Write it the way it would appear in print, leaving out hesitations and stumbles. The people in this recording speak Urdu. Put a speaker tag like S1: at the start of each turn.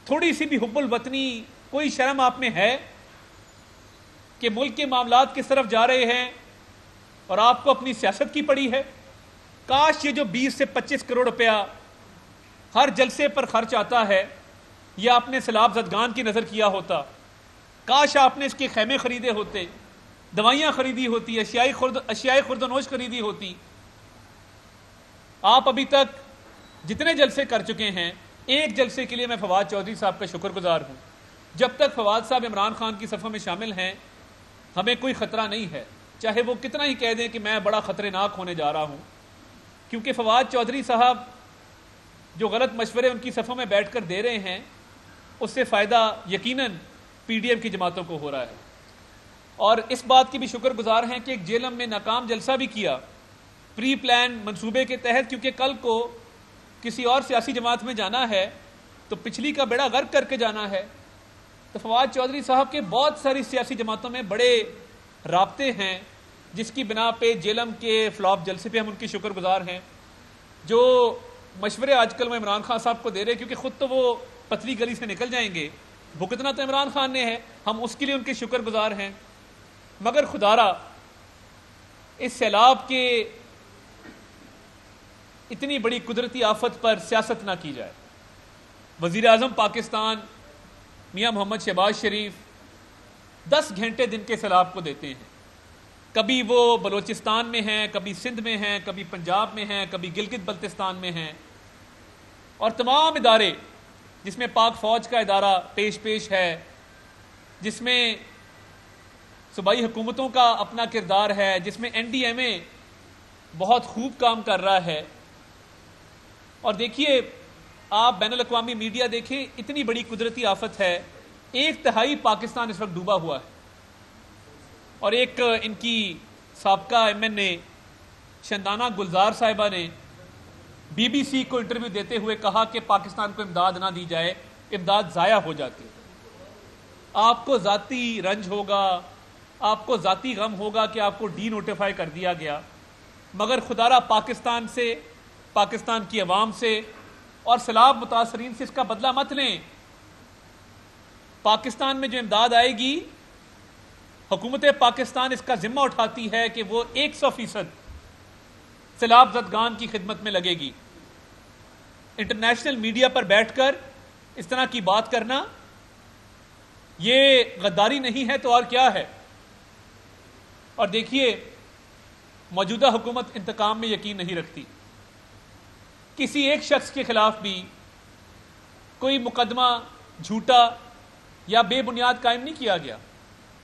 S1: تھوڑی سی بھی حب الوطنی، کوئی شرم آپ میں ہے کہ ملک کے معاملات کس طرف جا رہے ہیں اور آپ کو اپنی سیاست کی پڑی ہے؟ کاش یہ جو 20 سے 25 کروڑ روپیہ ہر جلسے پر خرچ آتا ہے یہ آپ نے سیلاب زدگان کی نظر کیا ہوتا، کاش آپ نے اس کے خیمے خریدے ہوتے، دوائیاں خریدی ہوتی، اشیائے خرد و نوش خریدی ہوتی۔ آپ ابھی تک جتنے جلسے کر چکے ہیں، ایک جلسے کے لیے میں فواد چودھری صاحب کا شکر گزار ہوں۔ جب تک فواد صاحب عمران خان کی صفوں میں شامل ہیں ہمیں کوئی خطرہ نہیں ہے، چاہے وہ کتنا ہی کہہ دیں کہ میں بڑا خطرناک ہونے جا رہا ہوں، کیونکہ فواد چودھری صاحب جو غلط مشورے ان کی صفوں میں بیٹھ کر دے رہے ہیں اس سے فائدہ یقیناً پی ڈی ایم کی جماعتوں کو ہو رہا ہے۔ اور اس بات کی بھی شکر گزار ہیں کہ ایک جیلم میں ناکام جلسہ بھی کیا پری پلان منصوبے کے تحت، کیونکہ کل کو کسی اور سیاسی جماعت میں جانا ہے تو پچھلی کا بیڑا غرق کر کے جانا ہے۔ تو فواد چودھری صاحب کے بہت ساری سیاسی جماعتوں میں بڑے رابطے ہیں، جس کی بنا پہ جیلم کے فلاپ جلسے پہ ہم ان کی شکر گزار ہیں۔ جو مشورے آج کل وہ عمران خان صاحب کو دے رہے کیونکہ خود تو وہ پتلی گلی سے نکل جائیں گے، بھگتنا تو عمران خان نے ہے، ہم اس کے لیے ان کے شکر گزار ہیں۔ مگر خدارا اس سیلاب کے اتنی بڑی قدرتی آفت پر سیاست نہ کی جائے۔ وزیر اعظم پاکستان میاں محمد شہباز شریف 10 گھنٹے دن کے سیلاب کو دیتے ہیں، کبھی وہ بلوچستان میں ہیں، کبھی سندھ میں ہیں، کبھی پنجاب میں ہیں، کبھی گلگت بلتستان میں ہیں، اور تمام ادارے جس میں پاک فوج کا ادارہ پیش ہے، جس میں صوبائی حکومتوں کا اپنا کردار ہے، جس میں این ڈی ایم اے بہت خوب کام کر رہا ہے۔ اور دیکھیے آپ بین الاقوامی میڈیا دیکھیں، اتنی بڑی قدرتی آفت ہے، 1/3 پاکستان اس وقت ڈوبا ہوا ہے۔ اور ایک ان کی سابقہ ایم این اے شندانہ گلزار صاحبہ نے بی بی سی کو انٹرویو دیتے ہوئے کہا کہ پاکستان کو امداد نہ دی جائے، امداد ضائع ہو جاتی ہے۔ آپ کو ذاتی رنج ہوگا، آپ کو ذاتی غم ہوگا کہ آپ کو ڈی نوٹیفائی کر دیا گیا، مگر خدارا پاکستان سے، پاکستان کی عوام سے اور سیلاب متاثرین سے اس کا بدلہ مت لیں۔ پاکستان میں جو امداد آئے گی، حکومت پاکستان اس کا ذمہ اٹھاتی ہے کہ وہ 100% سیلاب زدگان کی خدمت میں لگے گی۔ انٹرنیشنل میڈیا پر بیٹھ کر اس طرح کی بات کرنا یہ غداری نہیں ہے تو اور کیا ہے؟ اور دیکھیے موجودہ حکومت انتقام میں یقین نہیں رکھتی، کسی ایک شخص کے خلاف بھی کوئی مقدمہ جھوٹا یا بے بنیاد قائم نہیں کیا گیا۔